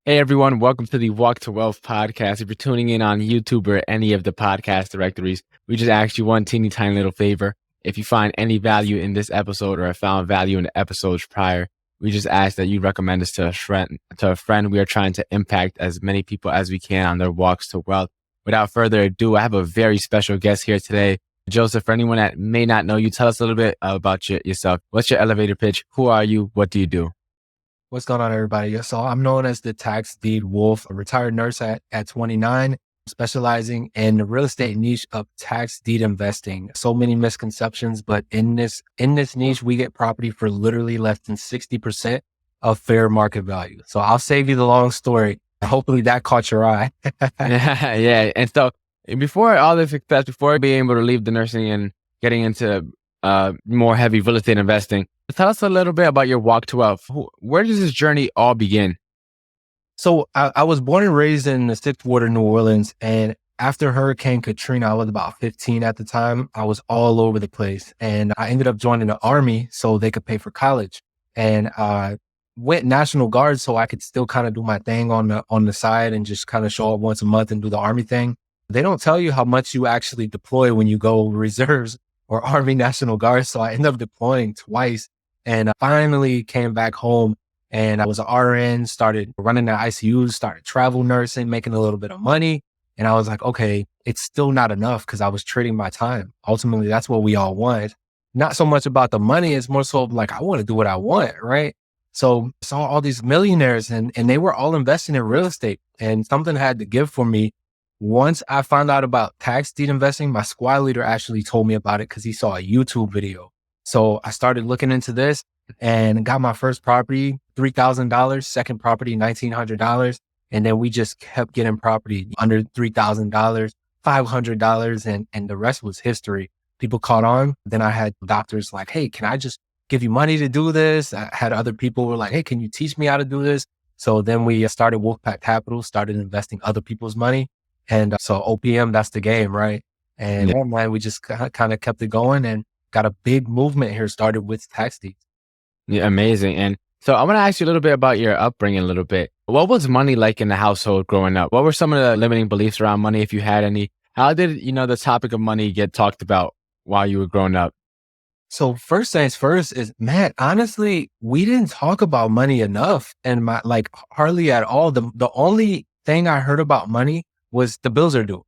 Hey everyone, welcome to the Walk to Wealth podcast. If you're tuning in on YouTube or any of the podcast directories, we just asked you one teeny tiny little favor. If you find any value in this episode or have found value in the episodes prior, we just ask that you recommend us to a friend. We are trying to impact as many people as we can on their walks to wealth. Without further ado, I have a very special guest here today. Joseph, for anyone that may not know you, tell us a little bit about yourself. What's your elevator pitch? Who are you? What do you do? What's going on, everybody? So I'm known as the Tax Deed Wolf, a retired nurse at 29, specializing in the real estate niche of tax deed investing. So many misconceptions, but in this niche, we get property for literally less than 60% of fair market value. So I'll save you the long story. Hopefully that caught your eye. Yeah. And so before all this success, before being able to leave the nursing and getting into more heavy real estate investing, tell us a little bit about your walk to wealth. Where does this journey all begin? So I was born and raised in the Sixth Ward of New Orleans. And after Hurricane Katrina, I was about 15 at the time. I was all over the place. And I ended up joining the Army so they could pay for college. And I went National Guard so I could still kind of do my thing on the side and just kind of show up once a month and do the Army thing. They don't tell you how much you actually deploy when you go reserves or Army National Guard. So I ended up deploying twice. And I finally came back home and I was an RN, started running the ICUs, started travel nursing, making a little bit of money. And I was like, okay, it's still not enough because I was trading my time. Ultimately, that's what we all want. Not so much about the money. It's more so like, I want to do what I want, right? So I saw all these millionaires and they were all investing in real estate, and something had to give for me. Once I found out about tax deed investing, my squad leader actually told me about it because he saw a YouTube video. So I started looking into this and got my first property, $3,000, second property, $1,900. And then we just kept getting property under $3,000, $500, and the rest was history. People caught on. Then I had doctors like, hey, can I just give you money to do this? I had other people who were like, hey, can you teach me how to do this? So then we started Wolfpack Capital, started investing other people's money. And so OPM, that's the game, right? And man, we just kind of kept it going and got a big movement here started with tax deeds. Yeah, amazing. And so I want to ask you a little bit about your upbringing a little bit. What was money like in the household growing up? What were some of the limiting beliefs around money, if you had any? How did, the topic of money get talked about while you were growing up? So first things first is, man, honestly, we didn't talk about money enough, and hardly at all. The only thing I heard about money was the bills are due.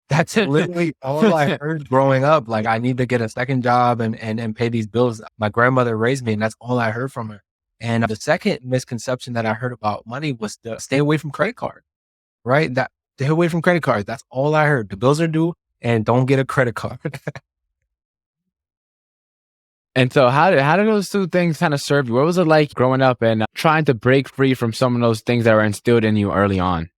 That's literally all I heard growing up. Like, I need to get a second job and pay these bills. My grandmother raised me, and that's all I heard from her. And the second misconception that I heard about money was to stay away from credit cards, right? That stay away from credit cards. That's all I heard. The bills are due and don't get a credit card. And so how did those two things kind of serve you? What was it like growing up and trying to break free from some of those things that were instilled in you early on?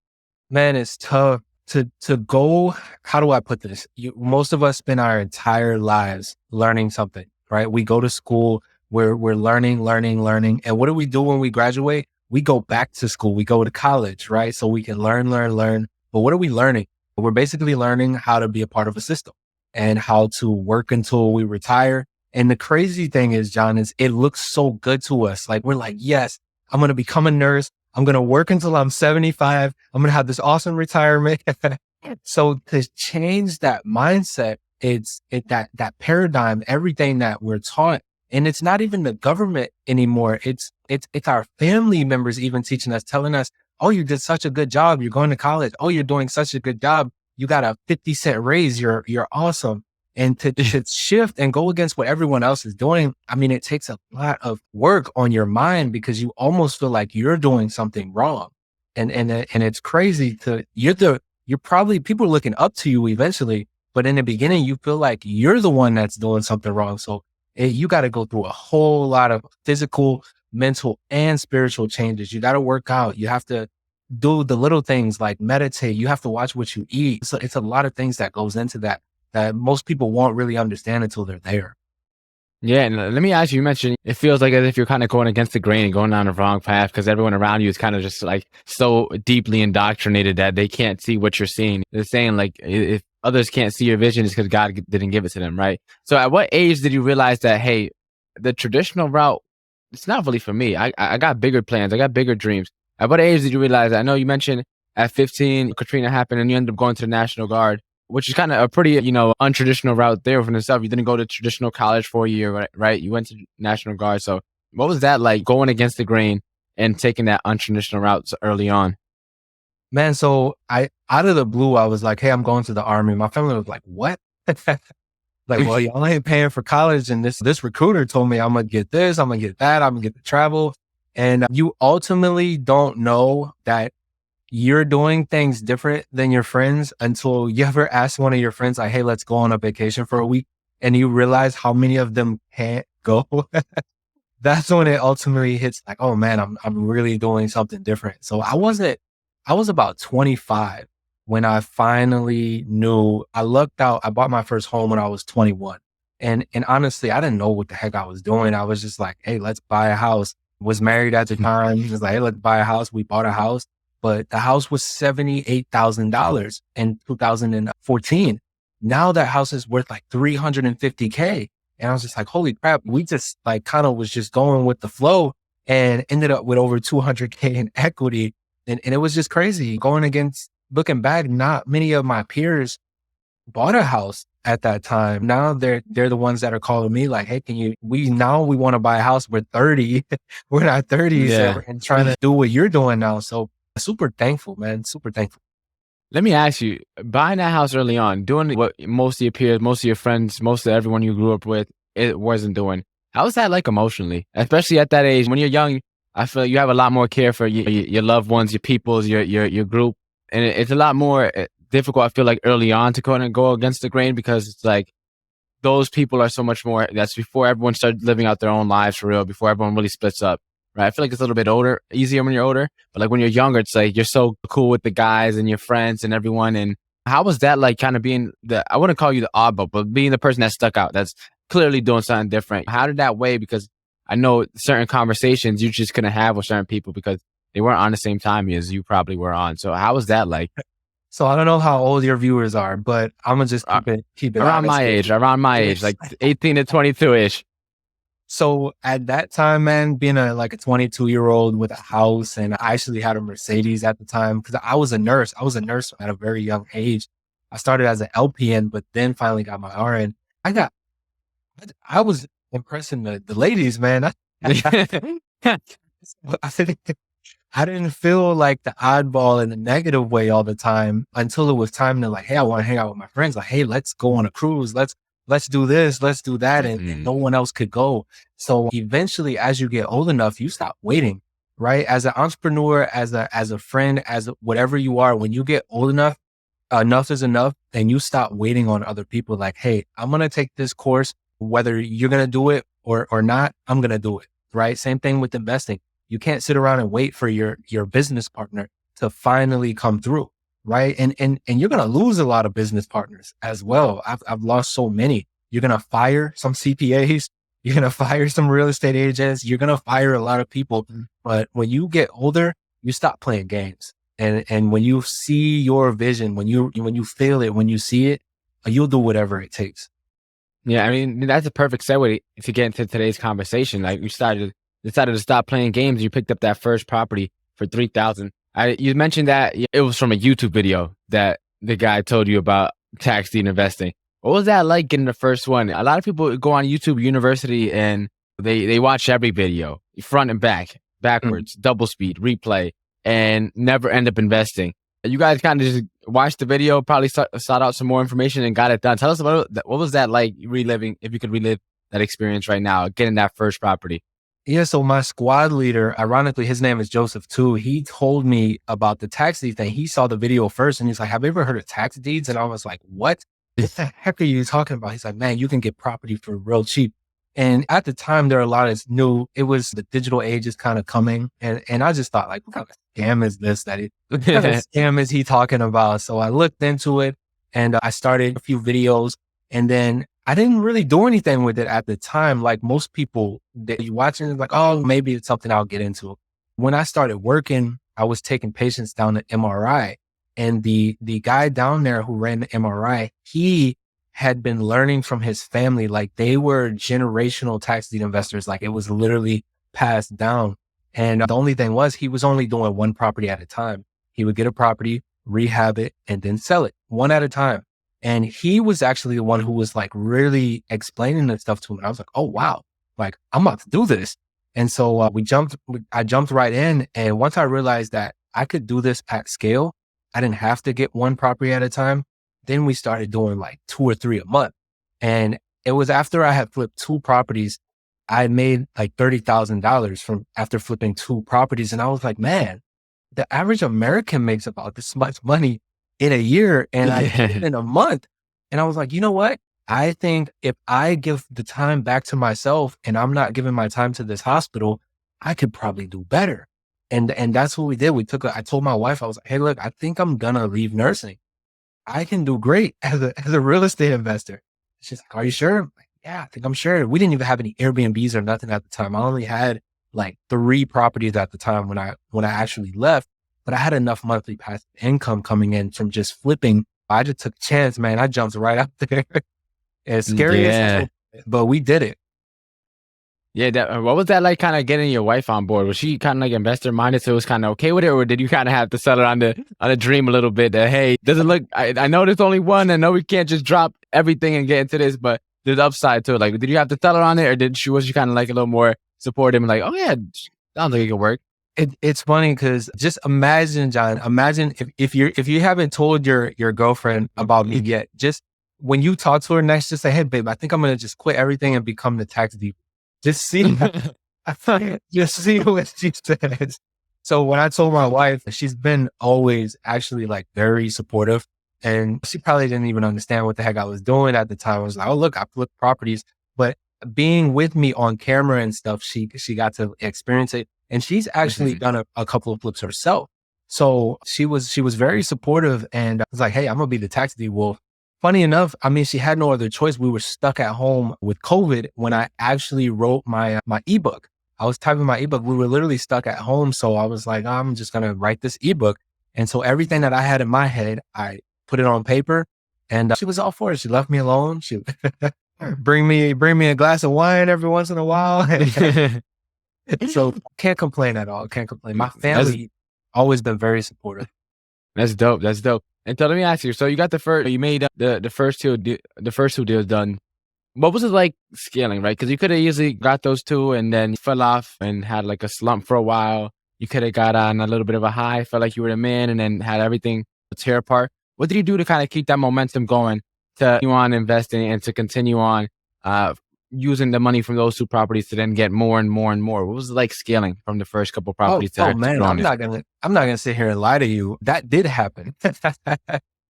Man, it's tough to go. How do I put this? Most of us spend our entire lives learning something, right? We go to school, we're learning. And what do we do when we graduate? We go back to school. We go to college, right? So we can learn. But what are we learning? We're basically learning how to be a part of a system and how to work until we retire. And the crazy thing is, John, is it looks so good to us. Like, we're like, yes, I'm going to become a nurse. I'm going to work until I'm 75. I'm going to have this awesome retirement. So to change that mindset, that paradigm, everything that we're taught, and it's not even the government anymore. It's our family members even teaching us, telling us, oh, you did such a good job. You're going to college. Oh, you're doing such a good job. You got a 50-cent raise. You're awesome. And to shift and go against what everyone else is doing, I mean, it takes a lot of work on your mind because you almost feel like you're doing something wrong. And it's crazy you're probably, people are looking up to you eventually, but in the beginning, you feel like you're the one that's doing something wrong. So you got to go through a whole lot of physical, mental, and spiritual changes. You got to work out. You have to do the little things like meditate. You have to watch what you eat. So it's a lot of things that goes into that most people won't really understand until they're there. Yeah, and let me ask you, you mentioned it feels like as if you're kind of going against the grain and going down the wrong path because everyone around you is kind of just like so deeply indoctrinated that they can't see what you're seeing. They're saying like, if others can't see your vision, it's because God didn't give it to them, right? So at what age did you realize that, hey, the traditional route, it's not really for me. I got bigger plans. I got bigger dreams. At what age did you realize that? I know you mentioned at 15, Katrina happened and you ended up going to the National Guard, which is kind of a pretty, untraditional route there from itself. You didn't go to traditional college for a year, right? You went to National Guard. So what was that like going against the grain and taking that untraditional route so early on? Man, so I out of the blue, I was like, hey, I'm going to the Army. My family was like, what? Like, well, y'all ain't paying for college. And this recruiter told me I'm going to get this, I'm going to get that, I'm going to get the travel. And you ultimately don't know that you're doing things different than your friends until you ever ask one of your friends, like, hey, let's go on a vacation for a week. And you realize how many of them can't go. That's when it ultimately hits like, oh man, I'm really doing something different. So I was about 25 when I finally knew. I lucked out. I bought my first home when I was 21. And honestly, I didn't know what the heck I was doing. I was just like, hey, let's buy a house. Was married at the time. He was like, hey, let's buy a house. We bought a house, but the house was $78,000 in 2014. Now that house is worth like $350K. And I was just like, holy crap. We just like kind of was just going with the flow and ended up with over 200K in equity. And it was just crazy going against, looking back, not many of my peers bought a house at that time. Now they're the ones that are calling me like, hey, we want to buy a house. We're 30. We're in our 30s Yeah. and trying to do what you're doing now. So super thankful, man. Super thankful. Let me ask you, buying that house early on, doing what most of your peers, most of your friends, most of everyone you grew up with, it wasn't doing. How was that like emotionally? Especially at that age, when you're young, I feel you have a lot more care for your loved ones, your peoples, your group. And it's a lot more difficult, I feel like, early on to kind of go against the grain because it's like those people are so much more, that's before everyone started living out their own lives for real, before everyone really splits up. Right. I feel like it's a little bit easier when you're older, but like when you're younger, it's like you're so cool with the guys and your friends and everyone. And how was that like kind of being I wouldn't call you the oddball, but being the person that stuck out, that's clearly doing something different? How did that weigh? Because I know certain conversations you just couldn't have with certain people because they weren't on the same time as you probably were on. So how was that like? So I don't know how old your viewers are, but I'm gonna just keep it around my age, like 18 to 22 ish. So at that time, man, being a 22-year-old with a house, and I actually had a Mercedes at the time because I was a nurse. I was a nurse at a very young age. I started as an LPN, but then finally got my RN. I was impressing the ladies, man. I didn't feel like the oddball in a negative way all the time until it was time to like, hey, I want to hang out with my friends. Like, hey, let's go on a cruise. Let's do this. Let's do that. And no one else could go. So eventually, as you get old enough, you stop waiting, right? As an entrepreneur, as a friend, as whatever you are, when you get old enough, enough is enough. And you stop waiting on other people. Like, hey, I'm going to take this course, whether you're going to do it or not, I'm going to do it. Right. Same thing with investing. You can't sit around and wait for your business partner to finally come through. Right. And you're going to lose a lot of business partners as well. I've lost so many. You're going to fire some CPAs. You're going to fire some real estate agents. You're going to fire a lot of people. But when you get older, you stop playing games. And when you see your vision, when you feel it, when you see it, you'll do whatever it takes. Yeah. I mean, that's a perfect segue to get into today's conversation. Like you decided to stop playing games. You picked up that first property for $3,000. You mentioned that it was from a YouTube video that the guy told you about tax deed investing. What was that like getting the first one? A lot of people go on YouTube University and they watch every video, front and backwards, double speed, replay, and never end up investing. You guys kind of just watched the video, probably sought out some more information and got it done. Tell us about what was that like reliving, if you could relive that experience right now, getting that first property. Yeah, so my squad leader, ironically, his name is Joseph too. He told me about the tax deed thing. He saw the video first and he's like, have you ever heard of tax deeds? And I was like, what the heck are you talking about? He's like, man, you can get property for real cheap. And at the time, there are a lot of new, it was the digital age is kind of coming. And I just thought like, what kind of scam is this what kind of scam is he talking about? So I looked into it and I started a few videos and then I didn't really do anything with it at the time. Like most people that you watching it, like, oh, maybe it's something I'll get into. When I started working, I was taking patients down to MRI, and the guy down there who ran the MRI, he had been learning from his family. Like they were generational tax deed investors. Like it was literally passed down. And the only thing was he was only doing one property at a time. He would get a property, rehab it, and then sell it one at a time. And he was actually the one who was like really explaining this stuff to him. And I was like, oh, wow, like I'm about to do this. And so I jumped right in. And once I realized that I could do this at scale, I didn't have to get one property at a time. Then we started doing like 2 or 3 a month. And it was after I had flipped 2 properties, I made like $30,000 from after flipping 2 properties. And I was like, man, the average American makes about this much money in a year, and I did it in a month. And I was like, you know what? I think if I give the time back to myself and I'm not giving my time to this hospital, I could probably do better. And that's what we did. I told my wife, I was like, hey, look, I think I'm gonna leave nursing. I can do great as a real estate investor. She's like, are you sure? I'm like, yeah, I think I'm sure. We didn't even have any Airbnbs or nothing at the time. I only had like 3 properties at the time when I actually left, but I had enough monthly passive income coming in from just flipping. I just took a chance, man. I jumped right up there. As scary as it is, but we did it. Yeah, what was that like kind of getting your wife on board? Was she kind of like investor minded, so it was kind of okay with it? Or did you kind of have to settle on the dream a little bit that, hey, doesn't look, I know there's only one. I know we can't just drop everything and get into this, but there's upside to it. Like, did you have to settle on it, or was she kind of like a little more supportive and like, oh yeah, sounds like it could work? It's funny because just imagine, John, if you haven't told your girlfriend about me yet, just when you talk to her next, just say, hey babe, I think I'm going to just quit everything and become the tax deep. Just see what she says. So when I told my wife, she's been always actually like very supportive, and she probably didn't even understand what the heck I was doing at the time. I was like, oh, look, I flipped properties, but being with me on camera and stuff, she got to experience it. And she's actually done a couple of flips herself. So she was very supportive, and I was like, hey, I'm going to be the tax deed wolf. Funny enough, I mean, she had no other choice. We were stuck at home with COVID when I actually wrote my ebook. I was typing my ebook. We were literally stuck at home. So I was like, I'm just going to write this ebook. And so everything that I had in my head, I put it on paper, and she was all for it. She left me alone. She bring me a glass of wine every once in a while. So can't complain at all. Can't complain. My family always been very supportive. That's dope. That's dope. And so let me ask you. So you made the first 2 deals done. What was it like scaling, right? Because you could have easily got those 2 and then fell off and had like a slump for a while. You could have got on a little bit of a high, felt like you were the man, and then had everything tear apart. What did you do to kind of keep that momentum going, to continue on investing and to continue on using the money from those 2 properties to then get more and more and more? What was it like scaling from the first couple properties? Oh man, I'm not gonna sit here and lie to you. That did happen.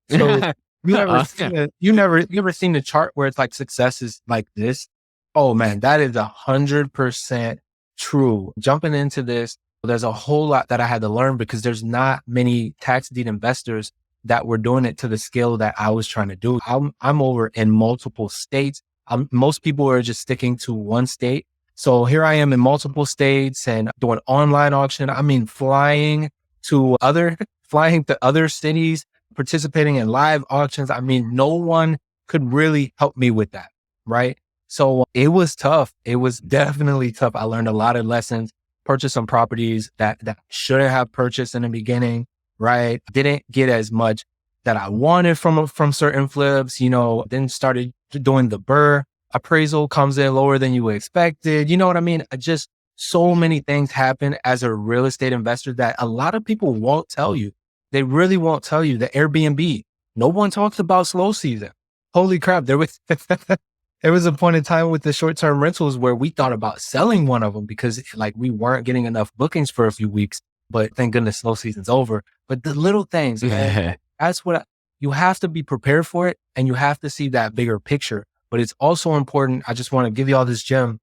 So you ever seen the chart where it's like success is like this? Oh man, that is 100% true. Jumping into this, there's a whole lot that I had to learn because there's not many tax deed investors that were doing it to the scale that I was trying to do. I'm over in multiple states. Most people are just sticking to one state. So here I am in multiple states and doing online auction. I mean, flying to other cities, participating in live auctions. I mean, no one could really help me with that. Right. So it was tough. It was definitely tough. I learned a lot of lessons, purchased some properties that shouldn't have purchased in the beginning. Right. Didn't get as much that I wanted from certain flips, then started doing the BRRRR appraisal comes in lower than you expected. You know what I mean? Just so many things happen as a real estate investor that a lot of people won't tell you. They really won't tell you. The Airbnb, no one talks about slow season. Holy crap. There was a point in time with the short-term rentals where we thought about selling one of them because like we weren't getting enough bookings for a few weeks, but thank goodness slow season's over. But the little things, man, that's what you have to be prepared for it, and you have to see that bigger picture. But it's also important. I just want to give you all this gem.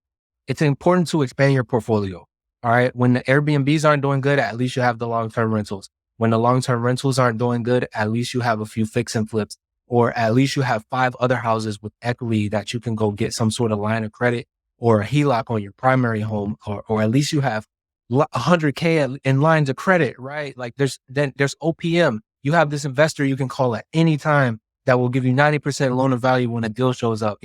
It's important to expand your portfolio. All right. When the Airbnbs aren't doing good, at least you have the long-term rentals. When the long-term rentals aren't doing good, at least you have a few fix and flips, or at least you have 5 other houses with equity that you can go get some sort of line of credit or a HELOC on your primary home, or at least you have $100K in lines of credit, right? Like there's OPM. You have this investor you can call at any time that will give you 90% loan of value when a deal shows up,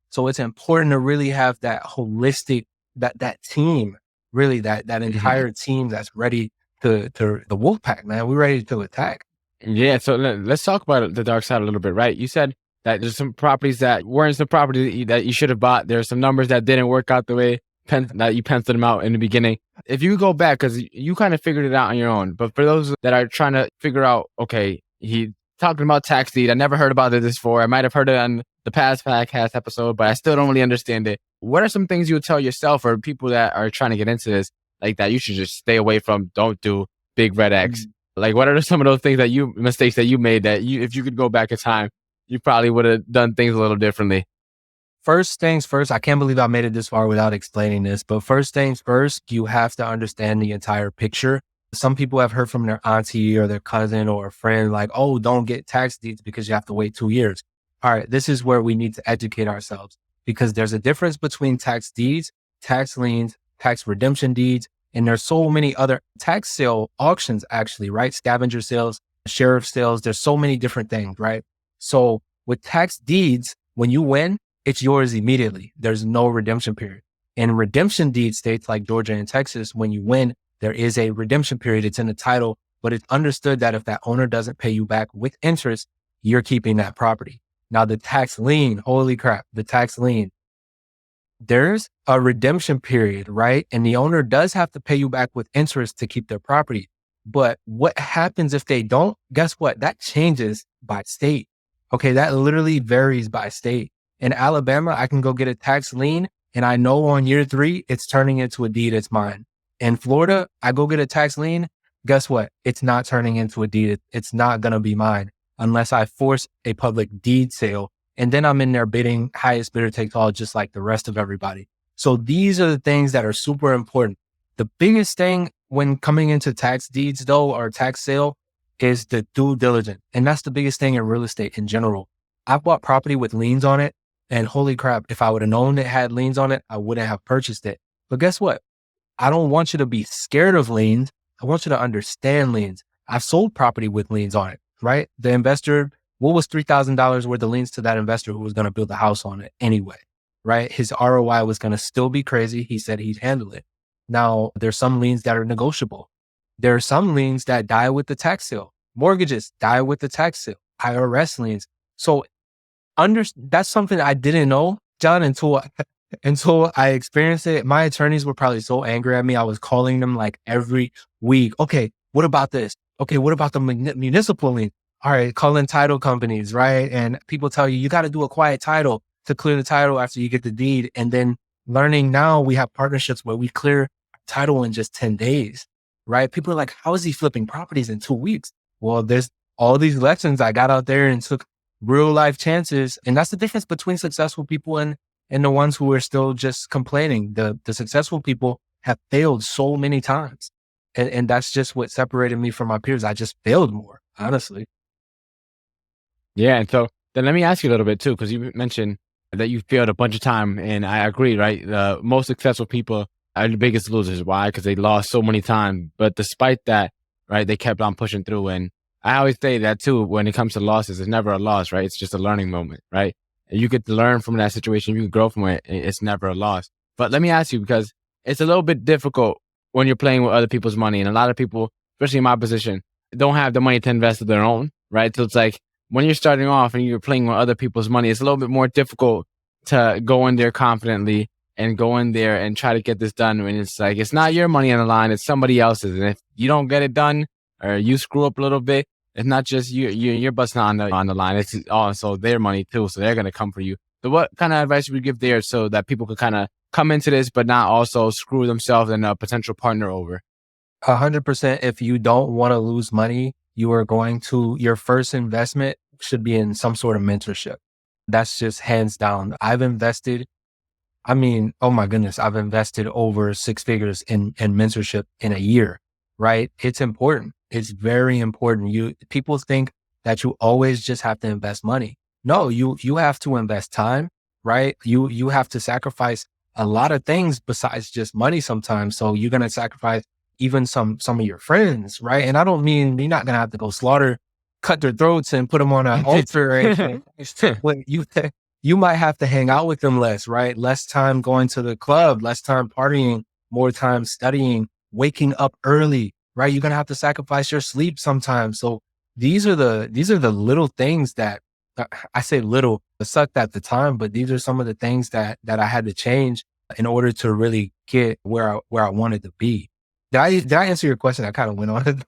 So it's important to really have that holistic, that team, really that entire team that's ready to the wolf pack, man. We're ready to attack. Yeah, so let's talk about the dark side a little bit, right? You said that there's some properties that weren't some properties that you should have bought. There's some numbers that didn't work out the way that you penciled them out in the beginning. If you go back, because you kind of figured it out on your own, but for those that are trying to figure out, okay, he talking about tax deed. I never heard about it this before. I might have heard it on the past podcast episode, but I still don't really understand it. What are some things you would tell yourself or people that are trying to get into this, like that you should just stay away from, don't do, big red X? Like, what are some of those things mistakes that you made that if you could go back in time, you probably would have done things a little differently? First things first, I can't believe I made it this far without explaining this, but first things first, you have to understand the entire picture. Some people have heard from their auntie or their cousin or a friend, like, oh, don't get tax deeds because you have to wait 2 years. All right, this is where we need to educate ourselves, because there's a difference between tax deeds, tax liens, tax redemption deeds, and there's so many other tax sale auctions, actually, right? Scavenger sales, sheriff sales. There's so many different things, right? So with tax deeds, when you win, it's yours immediately. There's no redemption period. In redemption deed states like Georgia and Texas, when you win, there is a redemption period. It's in the title, but it's understood that if that owner doesn't pay you back with interest, you're keeping that property. Now the tax lien, holy crap, the tax lien, there's a redemption period, right? And the owner does have to pay you back with interest to keep their property. But what happens if they don't? Guess what? That changes by state. Okay, that literally varies by state. In Alabama, I can go get a tax lien and I know on year 3, it's turning into a deed, it's mine. In Florida, I go get a tax lien. Guess what? It's not turning into a deed. It's not going to be mine unless I force a public deed sale. And then I'm in there bidding, highest bidder takes all, just like the rest of everybody. So these are the things that are super important. The biggest thing when coming into tax deeds though, or tax sale, is the due diligence. And that's the biggest thing in real estate in general. I've bought property with liens on it, and holy crap, if I would have known it had liens on it, I wouldn't have purchased it. But guess what? I don't want you to be scared of liens. I want you to understand liens. I've sold property with liens on it, right? The investor, what was $3,000 worth of liens to that investor who was going to build a house on it anyway, right? His ROI was going to still be crazy. He said he'd handle it. Now, there's some liens that are negotiable. There are some liens that die with the tax sale. Mortgages die with the tax sale. IRS liens. So that's something I didn't know, John, until I experienced it. My attorneys were probably so angry at me. I was calling them like every week. Okay, what about this? Okay, what about the municipal lien? All right, calling title companies, right? And people tell you got to do a quiet title to clear the title after you get the deed. And then learning now, we have partnerships where we clear title in just 10 days, right? People are like, how is he flipping properties in 2 weeks? Well, there's all these lessons I got out there and took real life chances. And that's the difference between successful people and the ones who are still just complaining. The successful people have failed so many times. And that's just what separated me from my peers. I just failed more, honestly. Yeah. And so then let me ask you a little bit too, because you mentioned that you failed a bunch of time. And I agree, right? The most successful people are the biggest losers. Why? Because they lost so many times. But despite that, right, they kept on pushing through. And I always say that too, when it comes to losses, it's never a loss, right? It's just a learning moment, right? And you get to learn from that situation. You can grow from it. It's never a loss. But let me ask you, because it's a little bit difficult when you're playing with other people's money. And a lot of people, especially in my position, don't have the money to invest of their own, right? So it's like when you're starting off and you're playing with other people's money, it's a little bit more difficult to go in there confidently and go in there and try to get this done when it's like, it's not your money on the line, it's somebody else's. And if you don't get it done or you screw up a little bit, it's not just you're busting on the line. It's also their money too. So they're going to come for you. So what kind of advice would you give there so that people could kind of come into this, but not also screw themselves and a potential partner over? 100%. If you don't want to lose money, your first investment should be in some sort of mentorship. That's just hands down. I've invested over 6 figures in mentorship in a year, right? It's important. It's very important. People think that you always just have to invest money. No, you have to invest time, right? You have to sacrifice a lot of things besides just money sometimes. So you're going to sacrifice even some of your friends, right? And I don't mean you're not going to have to go cut their throats and put them on an altar or anything. But you might have to hang out with them less, right? Less time going to the club, less time partying, more time studying, waking up early, right? You're going to have to sacrifice your sleep sometimes. So these are the little things that I say little, it sucked at the time, but these are some of the things that I had to change in order to really get where I wanted to be. Did I answer your question? I kind of went on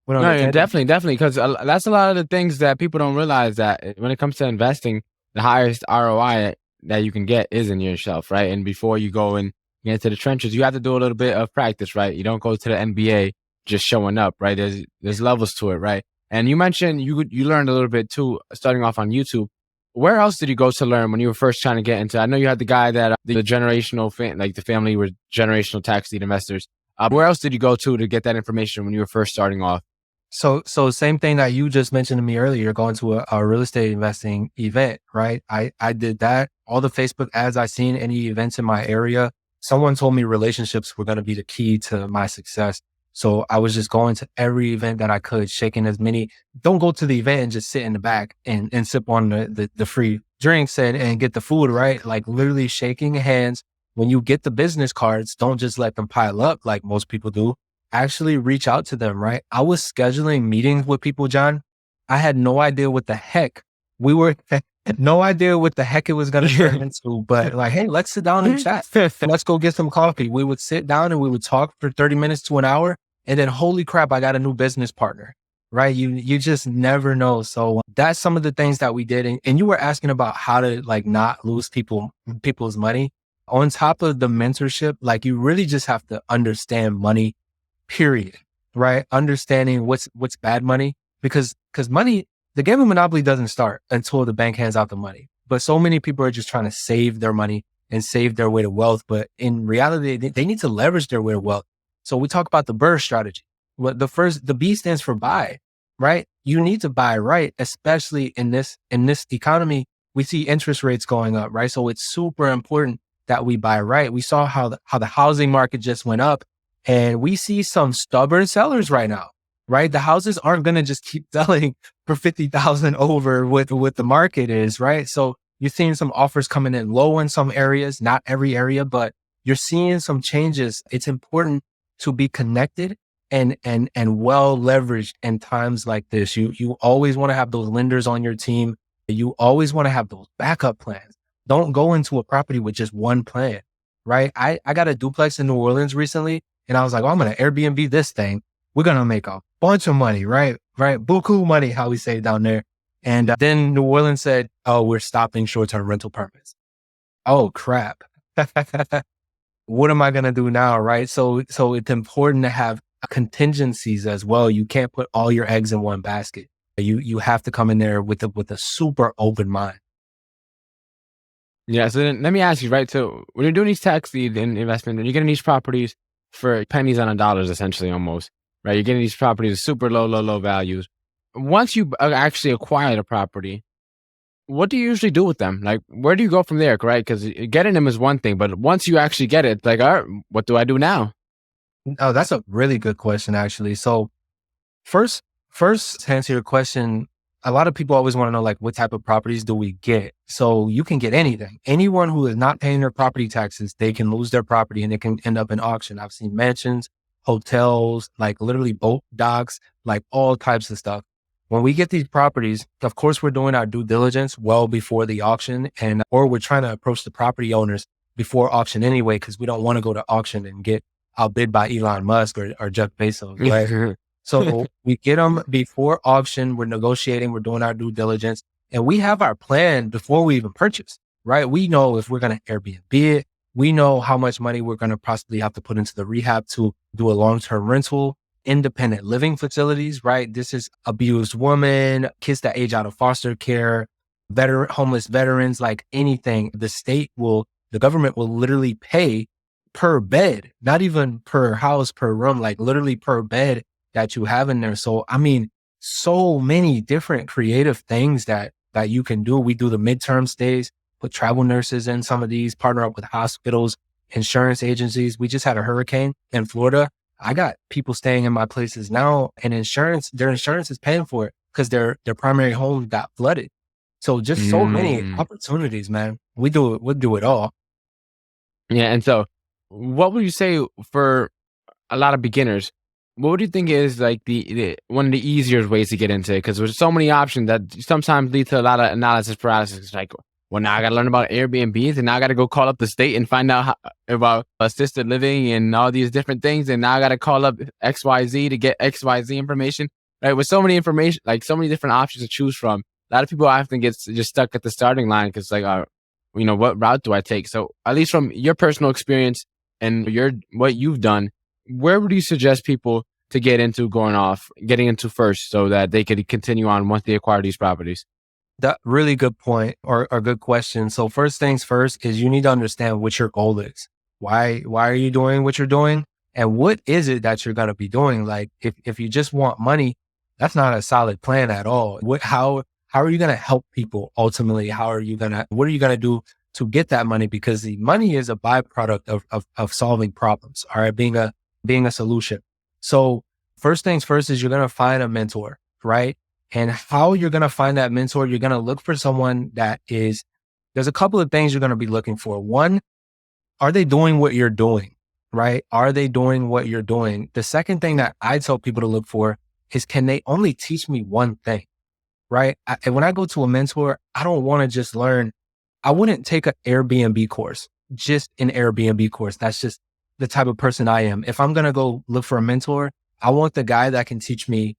went on No, a yeah, tangent. definitely, because that's a lot of the things that people don't realize that when it comes to investing, the highest ROI that you can get is in yourself, right? And before you go and get into the trenches, you have to do a little bit of practice, right? You don't go to the NBA just showing up, right? There's levels to it, right? And you mentioned you learned a little bit too, starting off on YouTube. Where else did you go to learn when you were first trying to get into? I know you had the guy that the generational like the family were generational tax deed investors. Where else did you go to get that information when you were first starting off? So same thing that you just mentioned to me earlier, going to a real estate investing event, right? I did that. All the Facebook ads I seen, any events in my area, someone told me relationships were going to be the key to my success. So I was just going to every event that I could, shaking as many. Don't go to the event and just sit in the back and sip on the free drinks and get the food, right? Like literally shaking hands. When you get the business cards, don't just let them pile up like most people do. Actually reach out to them, right? I was scheduling meetings with people, John. I had no idea what the heck we were, no idea what the heck it was going to turn into, but like, hey, let's sit down and chat. Let's go get some coffee. We would sit down and we would talk for 30 minutes to an hour. And then holy crap, I got a new business partner, right? You just never know. So that's some of the things that we did. And you were asking about how to like not lose people's money. On top of the mentorship, like you really just have to understand money, period, right? Understanding what's bad money, because money, the game of Monopoly doesn't start until the bank hands out the money. But so many people are just trying to save their money and save their way to wealth. But in reality, they need to leverage their way to wealth. So we talk about the BRRRR strategy. What the B stands for buy, right? You need to buy right, especially in this economy. We see interest rates going up, right? So it's super important that we buy right. We saw how the housing market just went up. And we see some stubborn sellers right now, right? The houses aren't going to just keep selling for 50,000 over what the market is, right? So you're seeing some offers coming in low in some areas, not every area, but you're seeing some changes. It's important to be connected and well leveraged in times like this. You always want to have those lenders on your team. You always want to have those backup plans. Don't go into a property with just one plan, right? I got a duplex in New Orleans recently. And I was like, oh, I'm going to Airbnb this thing. We're going to make a bunch of money, right? Right. Buku money, how we say down there. And then New Orleans said, oh, we're stopping short-term rental permits. Oh, crap. What am I going to do now? Right. So it's important to have contingencies as well. You can't put all your eggs in one basket. You have to come in there with a super open mind. Yeah. So then let me ask you, right? So when you're doing these tax deed investment and you're getting these properties for pennies on a dollars, essentially almost, right? You're getting these properties with super low values. Once you actually acquire the property, what do you usually do with them? Like, where do you go from there, right? Because getting them is one thing, but once you actually get it, it's like, all right, what do I do now? Oh, that's a really good question, actually. So First, first to answer your question, a lot of people always want to know like what type of properties do we get? So you can get anything. Anyone who is not paying their property taxes, they can lose their property and it can end up in auction. I've seen mansions, hotels, like literally boat docks, like all types of stuff. When we get these properties, of course, we're doing our due diligence well before the auction or we're trying to approach the property owners before auction anyway, because we don't want to go to auction and get outbid by Elon Musk or Jeff Bezos, right? So we get them before auction. We're negotiating. We're doing our due diligence and we have our plan before we even purchase, right? We know if we're going to Airbnb it. We know how much money we're going to possibly have to put into the rehab to do a long-term rental, independent living facilities, right? This is abused women, kids that age out of foster care, homeless veterans, like anything. The government will literally pay per bed, not even per house, per room, like literally per bed that you have in there. So, I mean, so many different creative things that you can do. We do the midterm stays, put travel nurses in some of these, partner up with hospitals, insurance agencies. We just had a hurricane in Florida. I got people staying in my places now and their insurance is paying for it because their primary home got flooded. So just so many Mm. opportunities, man. We'll do it all. Yeah. And so what would you say for a lot of beginners? What would you think is like the one of the easier ways to get into it? Because there's so many options that sometimes lead to a lot of analysis paralysis. It's like, well, now I got to learn about Airbnbs, and now I got to go call up the state and find out about assisted living and all these different things, and now I got to call up XYZ to get XYZ information. Right, with so many information, like so many different options to choose from, a lot of people often get just stuck at the starting line because like, what route do I take? So at least from your personal experience and what you've done, where would you suggest people to getting into first so that they could continue on once they acquire these properties? That really good point or good question. So first things first is you need to understand what your goal is. Why are you doing what you're doing? And what is it that you're going to be doing? Like if you just want money, that's not a solid plan at all. How are you going to help people ultimately? What are you going to do to get that money? Because the money is a byproduct of solving problems, all right, being a solution. So first things first is you're going to find a mentor, right? And how you're going to find that mentor, you're going to look for someone there's a couple of things you're going to be looking for. One, are they doing what you're doing, right? Are they doing what you're doing? The second thing that I tell people to look for is, can they only teach me one thing, right? And when I go to a mentor, I don't want to just learn. I wouldn't take an Airbnb course, just an Airbnb course. That's just the type of person I am. If I'm going to go look for a mentor, I want the guy that can teach me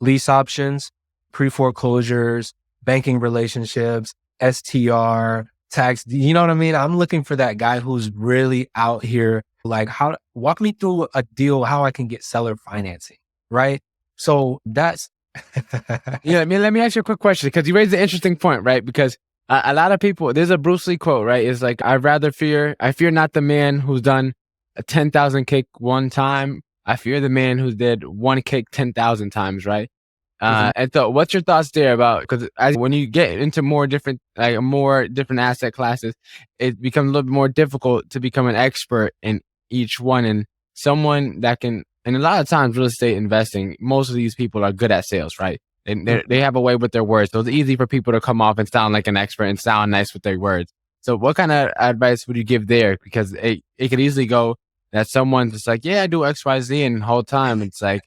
lease options, pre-foreclosures, banking relationships, STR, tax. You know what I mean? I'm looking for that guy who's really out here. Like, walk me through a deal, how I can get seller financing, right? So that's Yeah, let me ask you a quick question because you raised an interesting point, right? Because a lot of people, there's a Bruce Lee quote, right? It's like, I fear not the man who's done a 10,000 kick one time. I fear the man who did one kick 10,000 times, right? And so what's your thoughts there about, because when you get into more different asset classes, it becomes a little bit more difficult to become an expert in each one, and someone that can, and a lot of times real estate investing, most of these people are good at sales, right? And they have a way with their words. So it's easy for people to come off and sound like an expert and sound nice with their words. So what kind of advice would you give there? Because it could easily go that someone's just like, yeah, I do XYZ, and the whole time it's like,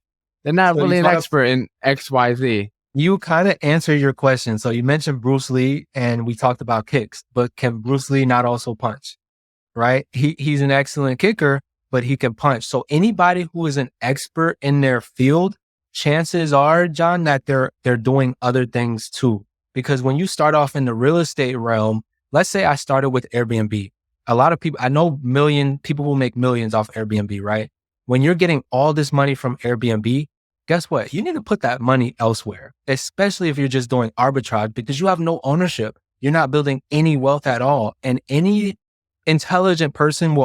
they're not really an expert in XYZ. You kind of answer your question. So you mentioned Bruce Lee and we talked about kicks, but can Bruce Lee not also punch, right? He's an excellent kicker, but he can punch. So anybody who is an expert in their field, chances are, John, that they're doing other things too. Because when you start off in the real estate realm, let's say I started with Airbnb. A lot of people, I know people who make millions off Airbnb, right? When you're getting all this money from Airbnb, guess what? You need to put that money elsewhere, especially if you're just doing arbitrage, because you have no ownership. You're not building any wealth at all. And any intelligent person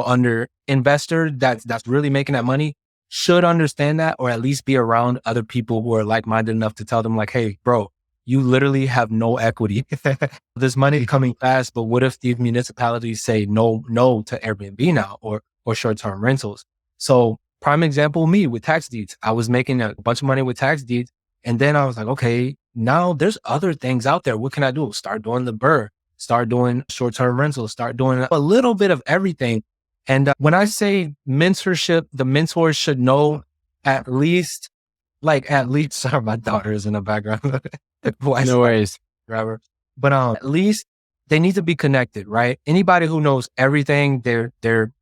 investor that's really making that money should understand that, or at least be around other people who are like-minded enough to tell them like, hey, bro, you literally have no equity. This money coming fast, but what if these municipalities say no to Airbnb now or short-term rentals? So prime example, me with tax deeds. I was making a bunch of money with tax deeds. And then I was like, okay, now there's other things out there. What can I do? Start doing the BRRRR, start doing short-term rentals, start doing a little bit of everything. And when I say mentorship, the mentors should know at least, sorry, my daughter is in the background. No worries. But at least they need to be connected, right? Anybody who knows everything, they're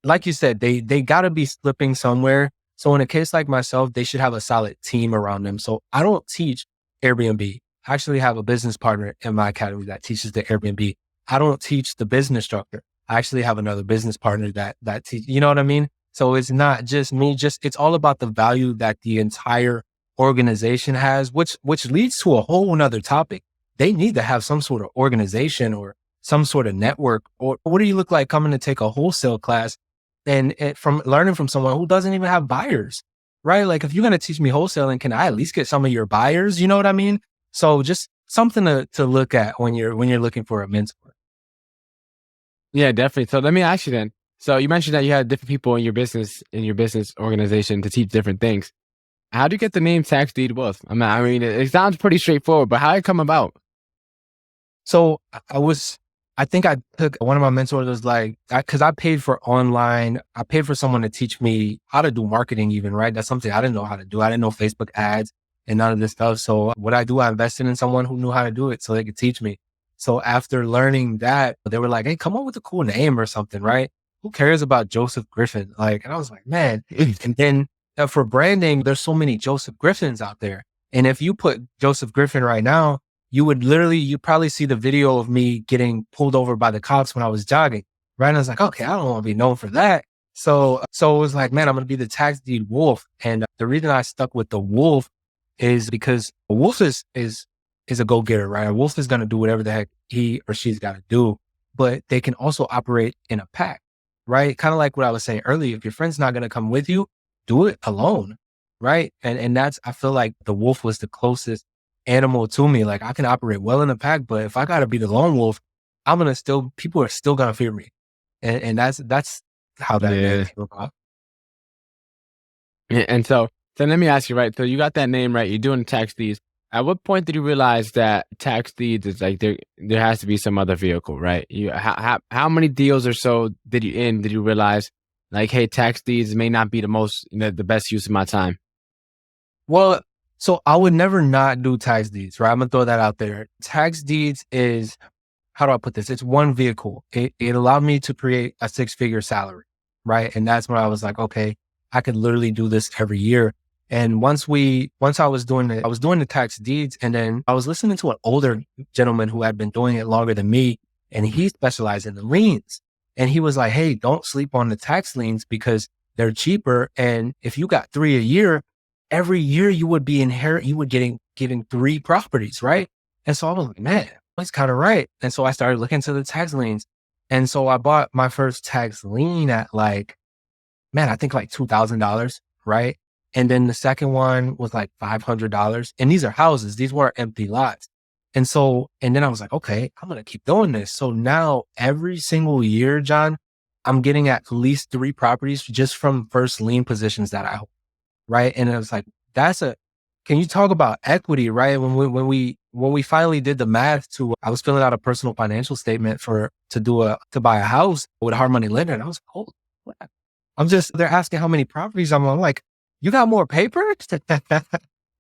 like you said, they got to be slipping somewhere. So in a case like myself, they should have a solid team around them. So I don't teach Airbnb. I actually have a business partner in my academy that teaches the Airbnb. I don't teach the business structure. I actually have another business partner that teach, you know what I mean? So it's not just me, it's all about the value that the entire organization has, which leads to a whole nother topic. They need to have some sort of organization or some sort of network. Or what do you look like coming to take a wholesale class and from learning from someone who doesn't even have buyers, right? Like if you're going to teach me wholesaling, can I at least get some of your buyers? You know what I mean? So just something to look at when you're looking for a mentor. Yeah, definitely. So let me ask you then. So you mentioned that you had different people in your business organization to teach different things. How do you get the name Tax Deed Wealth? I mean, it sounds pretty straightforward, but how did it come about? So I I think I took one of my mentors was like, cause I paid for I paid for someone to teach me how to do marketing even, right? That's something I didn't know how to do. I didn't know Facebook ads and none of this stuff. So what I do, I invested in someone who knew how to do it so they could teach me. So after learning that, they were like, hey, come up with a cool name or something, right? Who cares about Joseph Griffin? Like, and I was like, man. And then for branding, there's so many Joseph Griffins out there. And if you put Joseph Griffin right now, you probably see the video of me getting pulled over by the cops when I was jogging, right? And I was like, okay, I don't want to be known for that. So it was like, man, I'm going to be the tax deed wolf. And the reason I stuck with the wolf is because a wolf is a go-getter, right? A wolf is going to do whatever the heck he or she's got to do, but they can also operate in a pack, right? Kind of like what I was saying earlier. If your friend's not going to come with you, do it alone, right? And that's, I feel like the wolf was the closest animal to me. Like I can operate well in a pack, but if I got to be the lone wolf, people are still going to fear me. And that's how that name came about. And so let me ask you, right? So you got that name, right? You're doing tax deeds. At what point did you realize that tax deeds is like there has to be some other vehicle, right? How many deals or so did you realize like, hey, tax deeds may not be the best use of my time? Well, so I would never not do tax deeds, right? I'm gonna throw that out there. Tax deeds is, how do I put this? It's one vehicle. It allowed me to create a 6-figure salary, right? And that's when I was like, okay, I could literally do this every year. And once I was doing the tax deeds, and then I was listening to an older gentleman who had been doing it longer than me, and he specialized in the liens. And he was like, hey, don't sleep on the tax liens because they're cheaper. And if you got 3 a year, every year you would getting 3 properties, right? And so I was like, man, that's kind of right. And so I started looking into the tax liens. And so I bought my first tax lien at like, man, I think like $2,000, right? And then the second one was like $500. And these are houses. These weren't empty lots. And then I was like, okay, I'm going to keep doing this. So now every single year, John, I'm getting at least 3 properties just from first lien positions that I hold, right? And it was like, can you talk about equity, right? When we finally did the math I was filling out a personal financial statement to buy a house with a hard money lender. And I was like, oh, what? They're asking how many properties I'm like, you got more paper?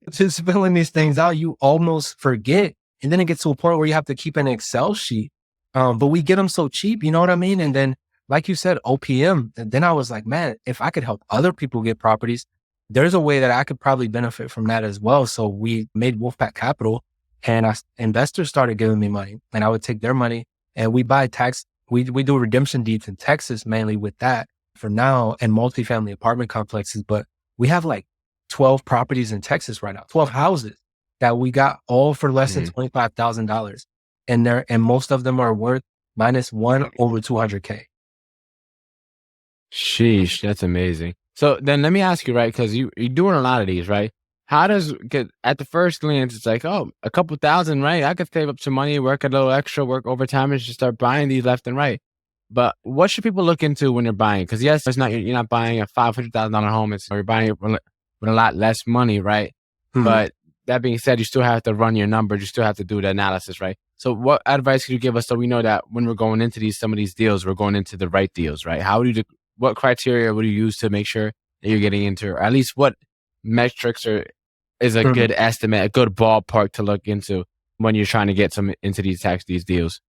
Just filling these things out, you almost forget. And then it gets to a point where you have to keep an Excel sheet. But we get them so cheap, you know what I mean? And then, like you said, OPM. And then I was like, man, if I could help other people get properties, there's a way that I could probably benefit from that as well. So we made Wolfpack Capital, and investors started giving me money, and I would take their money and we do redemption deeds in Texas, mainly with that for now, and multifamily apartment complexes. But we have like 12 properties in Texas right now, 12 houses that we got all for less than $25,000. And most of them are worth -1 over 200K. Sheesh, that's amazing. So then let me ask you, right? Because you're doing a lot of these, right? Cause at the first glance, it's like, oh, a couple thousand, right? I could save up some money, work a little extra, work overtime, and just start buying these left and right. But what should people look into when they're buying? Because yes, you're not buying a $500,000 home. You're buying it with a lot less money, right? Mm-hmm. But that being said, you still have to run your numbers. You still have to do the analysis, right? So what advice could you give us so we know that when we're going into some of these deals, we're going into the right deals, right? What criteria would you use to make sure that you're getting into, or at least what metrics is a good estimate, a good ballpark to look into when you're trying to get into these deals?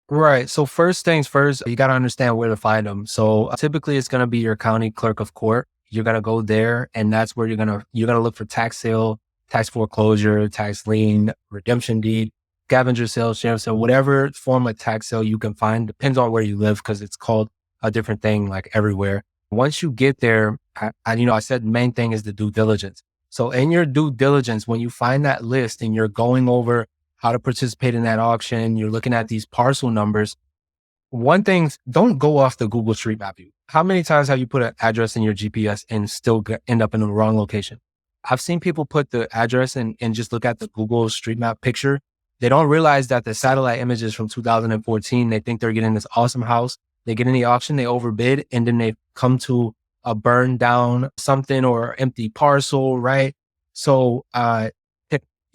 Right. So first things first, you got to understand where to find them. So typically it's going to be your county clerk of court. You're going to go there, and that's where you're going to look for tax sale, tax foreclosure, tax lien, redemption deed, scavenger sale, sheriff sale, whatever form of tax sale you can find. Depends on where you live, because it's called a different thing like everywhere. Once you get there, I said the main thing is the due diligence. So in your due diligence, when you find that list and you're going over how to participate in that auction, you're looking at these parcel numbers. One thing, don't go off the Google Street Map view. How many times have you put an address in your GPS and still end up in the wrong location? I've seen people put the address and just look at the Google Street Map picture. They don't realize that the satellite images from 2014, they think they're getting this awesome house. They get in the auction, they overbid, and then they come to a burned down something or empty parcel, right? So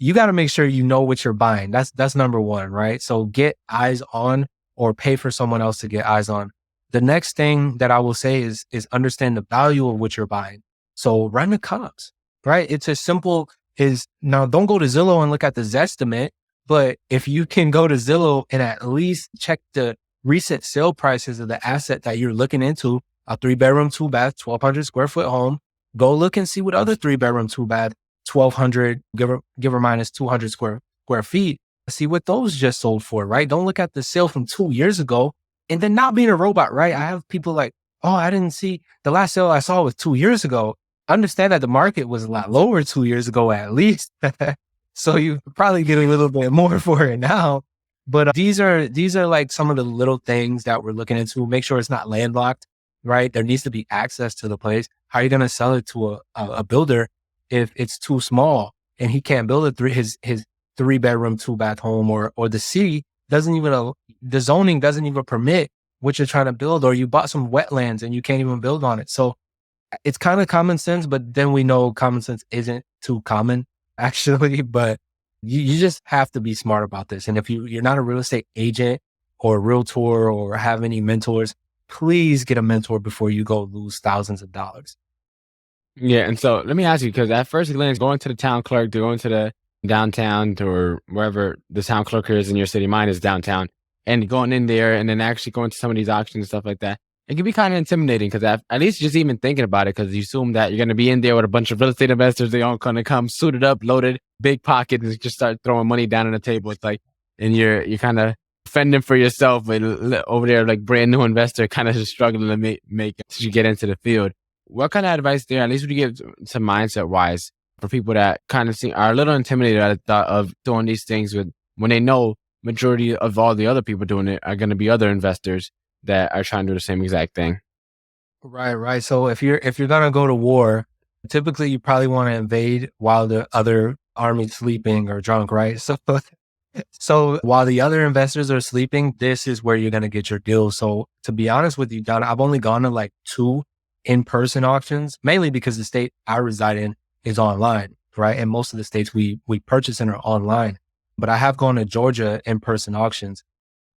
you got to make sure you know what you're buying. That's number one, right? So get eyes on or pay for someone else to get eyes on. The next thing that I will say is understand the value of what you're buying. So run the comps, right? It's as simple as, now don't go to Zillow and look at the Zestimate, but if you can go to Zillow and at least check the recent sale prices of the asset that you're looking into, a 3-bedroom, 2-bath, 1,200 square foot home, go look and see what other 3-bedroom, 2-bath, 1,200, give or minus 200 square feet, see what those just sold for, right? Don't look at the sale from 2 years ago. And then not being a robot, right? I have people like, oh, I didn't see, the last sale I saw was 2 years ago. Understand that the market was a lot lower 2 years ago, at least. So you probably get a little bit more for it now. But these are like some of the little things that we're looking into. Make sure it's not landlocked, right? There needs to be access to the place. How are you going to sell it to a builder if it's too small and he can't build his 3-bedroom, 2-bath home, or the city doesn't even, the zoning doesn't even permit what you're trying to build, or you bought some wetlands and you can't even build on it. So it's kind of common sense, but then we know common sense isn't too common actually, but you just have to be smart about this. And if you're not a real estate agent or a realtor or have any mentors, please get a mentor before you go lose thousands of dollars. Yeah. And so let me ask you, because at first glance, going to the town clerk, to going to the downtown or wherever the town clerk is in your city, mine is downtown, and going in there and then actually going to some of these auctions and stuff like that, it can be kind of intimidating, because at least just even thinking about it, because you assume that you're going to be in there with a bunch of real estate investors. They all going to come suited up, loaded, big pockets, and just start throwing money down on the table. It's like, and you're kind of fending for yourself, but over there, like brand new investor, kind of just struggling to make as you get into the field. What kind of advice there, at least would you give some mindset wise, for people that kind of are a little intimidated at the thought of doing these things when they know majority of all the other people doing it are going to be other investors that are trying to do the same exact thing? Right. So if you're going to go to war, typically you probably want to invade while the other army's sleeping or drunk, right? So while the other investors are sleeping, this is where you're going to get your deal. So to be honest with you, John, I've only gone to like 2 in-person auctions, mainly because the state I reside in is online, right? And most of the states we purchase in are online. But I have gone to Georgia in-person auctions.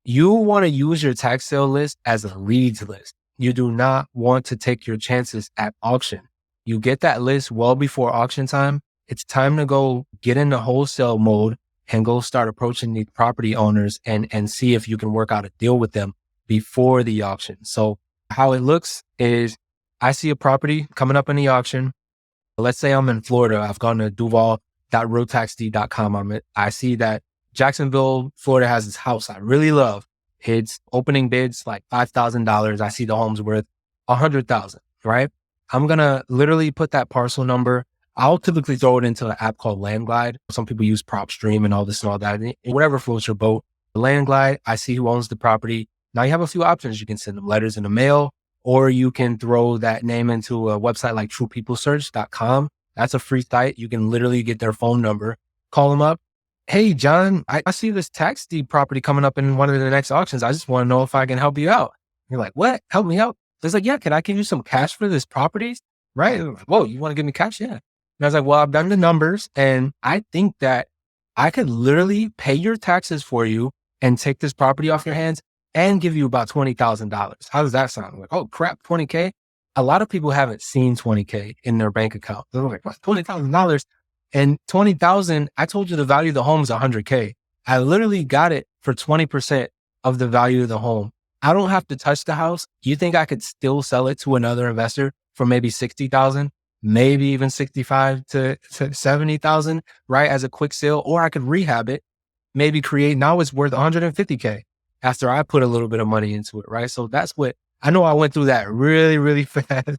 You want to use your tax sale list as a leads list. You do not want to take your chances at auction. You get that list well before auction time. It's time to go get into wholesale mode and go start approaching the property owners and see if you can work out a deal with them before the auction. So how it looks is, I see a property coming up in the auction. Let's say I'm in Florida. I've gone to duval.realtaxd.com. I see that Jacksonville, Florida has this house I really love. It's opening bids like $5,000. I see the home's worth $100,000, right? I'm going to literally put that parcel number. I'll typically throw it into an app called Landglide. Some people use PropStream and all this and all that. Whatever floats your boat. Landglide, I see who owns the property. Now you have a few options. You can send them letters in the mail, or you can throw that name into a website like truepeoplesearch.com. That's a free site. You can literally get their phone number, call them up. Hey, John, I see this tax deed property coming up in one of the next auctions. I just want to know if I can help you out. You're like, what? Help me out? It's like, yeah, can I give you some cash for this property? Right? Whoa, you want to give me cash? Yeah. And I was like, well, I've done the numbers and I think that I could literally pay your taxes for you and take this property off your hands and give you about $20,000. How does that sound? I'm like, oh crap, $20K? A lot of people haven't seen $20K in their bank account. They're like, what, $20,000? And $20,000, I told you the value of the home is $100K. I literally got it for 20% of the value of the home. I don't have to touch the house. You think I could still sell it to another investor for maybe $60,000, maybe even $65,000 to $70,000, right? As a quick sale, or I could rehab it, maybe create, now it's worth $150K after I put a little bit of money into it, right? So that's what, I know I went through that really, really fast,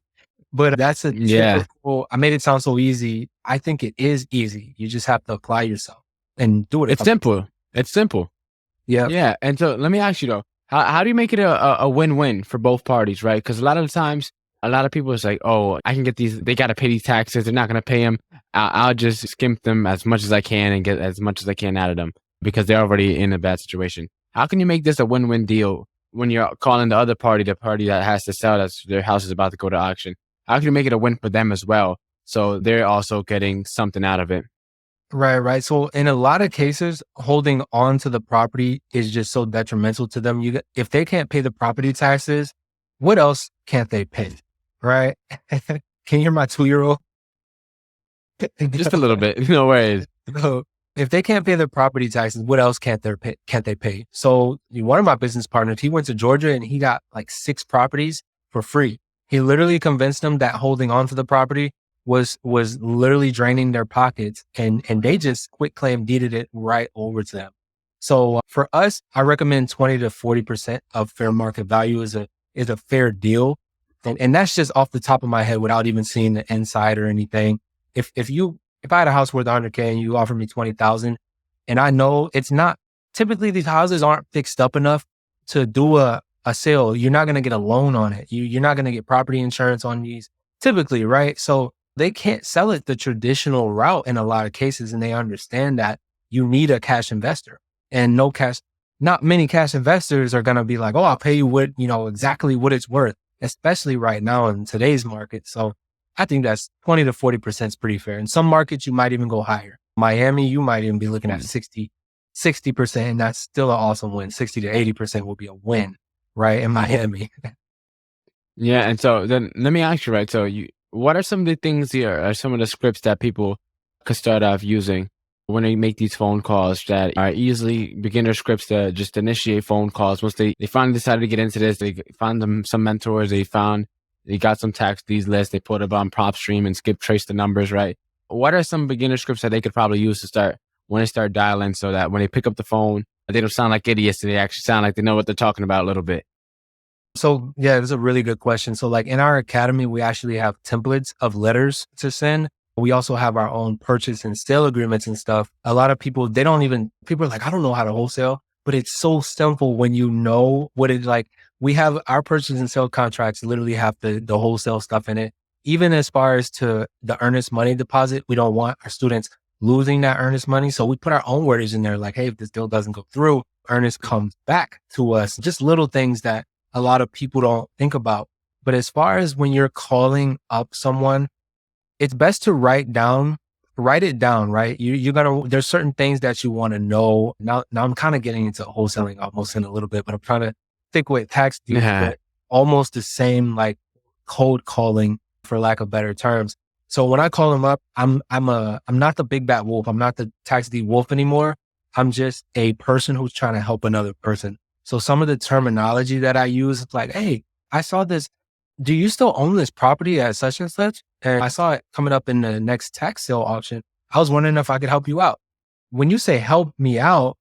but that's a typical, I made it sound so easy. I think it is easy. You just have to apply yourself and do it. It's simple. It's simple. Yeah. Yeah. And so let me ask you though, how do you make it a win-win for both parties, right? Because a lot of the times, a lot of people is like, oh, I can get these, they got to pay these taxes. They're not going to pay them. I'll just skimp them as much as I can and get as much as I can out of them because they're already in a bad situation. How can you make this a win-win deal when you're calling the other party, the party that has to sell, that their house is about to go to auction? How can you make it a win for them as well, so they're also getting something out of it? Right, right. So in a lot of cases, holding on to the property is just so detrimental to them. If they can't pay the property taxes, what else can't they pay? Right? Can you hear my 2-year-old? Just a little bit. No worries. So if they can't pay their property taxes, what else can't they pay? So one of my business partners, he went to Georgia and he got like 6 properties for free. He literally convinced them that holding on to the property was literally draining their pockets, and they just quit claim deeded it right over to them. So for us, I recommend 20 to 40% of fair market value is a fair deal. And that's just off the top of my head without even seeing the inside or anything. If I had a house worth 100K and you offered me 20,000, and I know it's not, typically these houses aren't fixed up enough to do a sale. You're not going to get a loan on it. You're not going to get property insurance on these typically, right? So they can't sell it the traditional route in a lot of cases. And they understand that you need a cash investor, and not many cash investors are going to be like, oh, I'll pay you exactly what it's worth, especially right now in today's market. So I think that's 20 to 40% is pretty fair. In some markets, you might even go higher. Miami, you might even be looking at 60%, and that's still an awesome win. 60 to 80% will be a win, right? In Miami. Yeah. And so then let me ask you, right? So what are some of the things here, are some of the scripts that people could start off using when they make these phone calls that are easily beginner scripts to just initiate phone calls? Once they finally decided to get into this, they found some mentors, they got some tax deeds lists, they put it on PropStream and skip trace the numbers, right? What are some beginner scripts that they could probably use to start when they start dialing, so that when they pick up the phone, they don't sound like idiots, they actually sound like they know what they're talking about a little bit? So yeah, that's a really good question. So like in our academy, we actually have templates of letters to send. We also have our own purchase and sale agreements and stuff. A lot of people, people are like, I don't know how to wholesale, but it's so simple when you know what it's like. We have our purchase and sale contracts literally have the wholesale stuff in it. Even as far as to the earnest money deposit, we don't want our students losing that earnest money. So we put our own wordage in there like, hey, if this deal doesn't go through, earnest comes back to us. Just little things that a lot of people don't think about. But as far as when you're calling up someone, it's best to write it down, right? There's certain things that you want to know. Now I'm kind of getting into wholesaling almost in a little bit, but I'm trying to stick with tax deeds, but almost the same like cold calling, for lack of better terms. So when I call them up, I'm not the big bad wolf. I'm not the tax deed wolf anymore. I'm just a person who's trying to help another person. So some of the terminology that I use is like, hey, I saw this. Do you still own this property at such and such? And I saw it coming up in the next tax sale auction. I was wondering if I could help you out. When you say help me out,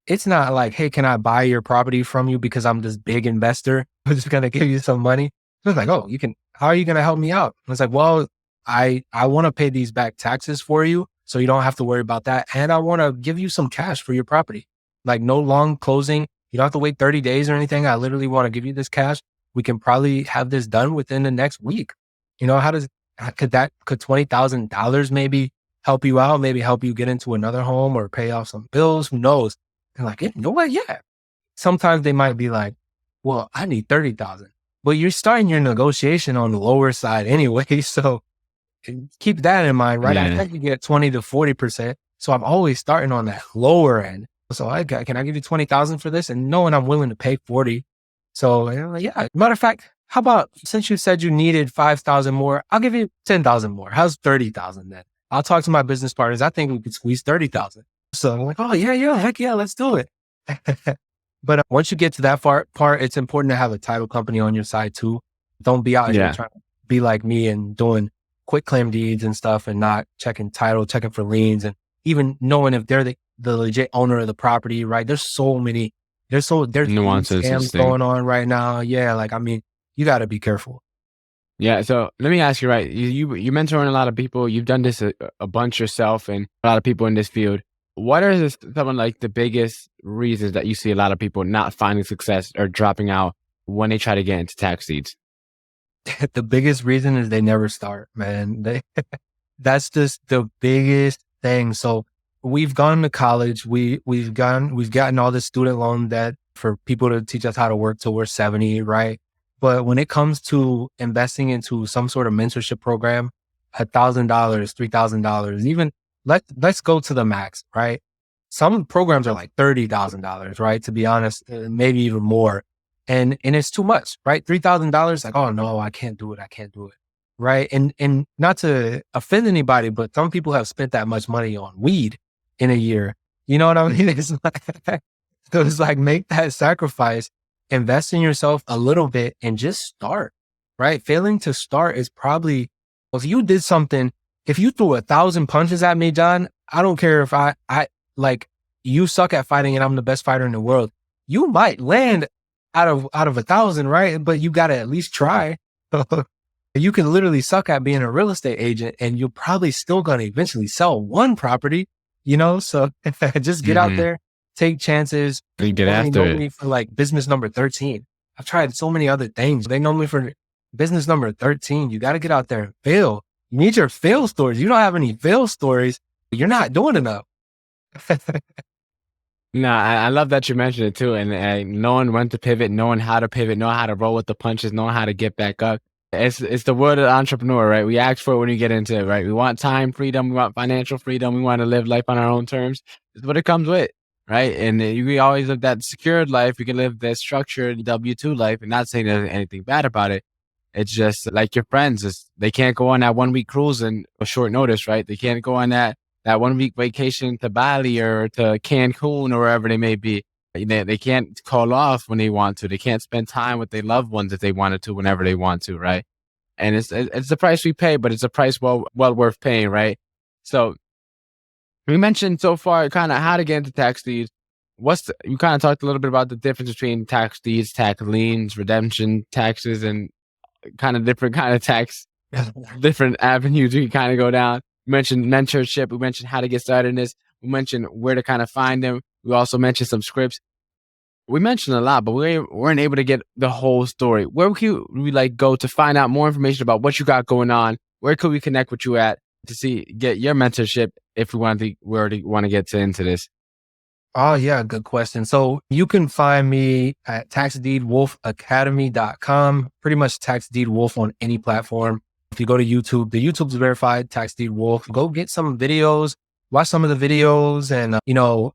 it's not like, hey, can I buy your property from you because I'm this big investor who's just going to give you some money? It's like, oh, how are you going to help me out? And it's like, well, I want to pay these back taxes for you, so you don't have to worry about that. And I want to give you some cash for your property. Like no long closing. You don't have to wait 30 days or anything. I literally want to give you this cash. We can probably have this done within the next week. Could $20,000 maybe help you out? Maybe help you get into another home or pay off some bills? Who knows? And like, you know what? Yeah. Sometimes they might be like, well, I need 30,000, but you're starting your negotiation on the lower side anyway. So keep that in mind, right? I think you get 20 to 40%. So I'm always starting on that lower end. So can I give you 20,000 for this? And knowing I'm willing to pay 40. So yeah, matter of fact, how about, since you said you needed 5,000 more, I'll give you 10,000 more. How's 30,000 then? I'll talk to my business partners. I think we could squeeze 30,000. So I'm like, oh yeah, heck yeah, let's do it. But once you get to that part, it's important to have a title company on your side too. Don't be out here trying to be like me and doing quick claim deeds and stuff and not checking title, checking for liens, and even knowing if they're the legit owner of the property, right? There's Nuances scams going on right now. Yeah, like, I mean, you got to be careful. Yeah. So let me ask you, right? You're mentoring a lot of people. You've done this a bunch yourself, and a lot of people in this field. What are some of like the biggest reasons that you see a lot of people not finding success or dropping out when they try to get into tax deeds? The biggest reason is they never start, man. That's just the biggest thing. So we've gone to college. We've gotten all this student loan debt for people to teach us how to work till we're 70, right? But when it comes to investing into some sort of mentorship program, $1,000, $3,000, let's go to the max, right? Some programs are like $30,000, right? To be honest, maybe even more. And it's too much, right? $3,000, like, oh no, I can't do it. I can't do it. Right. And not to offend anybody, but some people have spent that much money on weed in a year. You know what I mean? It's like, so it's like, make that sacrifice, invest in yourself a little bit and just start, right? Failing to start is probably, if you did something, if you threw 1,000 punches at me, John, I don't care if I like, you suck at fighting and I'm the best fighter in the world. You might land out of 1,000, right? But you got to at least try. You can literally suck at being a real estate agent and you're probably still going to eventually sell one property, you know? So just get out there, take chances. You get after know me for like business number 13. I've tried so many other things. They know me for business number 13. You got to get out there and fail. You need your fail stories. You don't have any fail stories. You're not doing enough. No, I love that you mentioned it too. And knowing when to pivot, knowing how to pivot, knowing how to roll with the punches, knowing how to get back up. It's the word of the entrepreneur, right? We ask for it when we get into it, right? We want time freedom. We want financial freedom. We want to live life on our own terms. It's what it comes with, right? And we always live that secured life. We can live that structured W-2 life, and not saying there's anything bad about it. It's just like your friends. They can't go on that 1 week cruise in a short notice, right? They can't go on that 1 week vacation to Bali or to Cancun or wherever they may be. They can't call off when they want to. They can't spend time with their loved ones if they wanted to, whenever they want to, right? And it's the price we pay, but it's a price well worth paying, right? So we mentioned so far kind of how to get into tax deeds. You kind of talked a little bit about the difference between tax deeds, tax liens, redemption taxes, and kind of different kind of tax, different avenues we can kind of go down. We mentioned mentorship. We mentioned how to get started in this. We mentioned where to kind of find them. We also mentioned some scripts. We mentioned a lot, but we weren't able to get the whole story. Where could we go to find out more information about what you got going on? Where could we connect with you at to get your mentorship if we want to get into this? Oh yeah, good question. So you can find me at taxdeedwolfacademy.com, pretty much Tax Deed Wolf on any platform. If you go to YouTube, the YouTube's verified Tax Deed Wolf. Go get some videos, watch some of the videos, and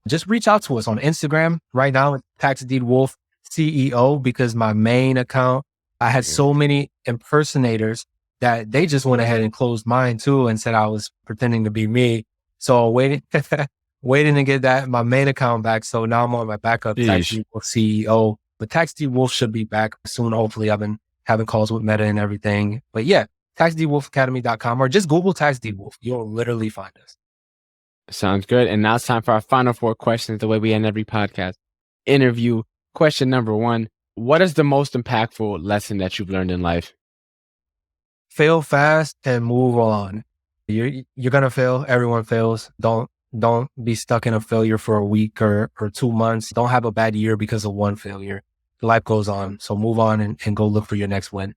just reach out to us on Instagram right now. It's Tax Deed Wolf CEO, because my main account, I had so many impersonators that they just went ahead and closed mine too and said I was pretending to be me. So waiting to get my main account back. So now I'm on my backup Tax Deed Wolf CEO. But Tax Deed Wolf should be back soon. Hopefully, I've been having calls with Meta and everything. But yeah, taxdeedwolfacademy.com, or just Google Tax Deed Wolf. You'll literally find us. Sounds good. And now it's time for our final 4 questions, the way we end every podcast interview. Question number 1, what is the most impactful lesson that you've learned in life? Fail fast and move on. You're going to fail. Everyone fails. Don't be stuck in a failure for a week or 2 months. Don't have a bad year because of one failure. Life goes on. So move on and go look for your next win.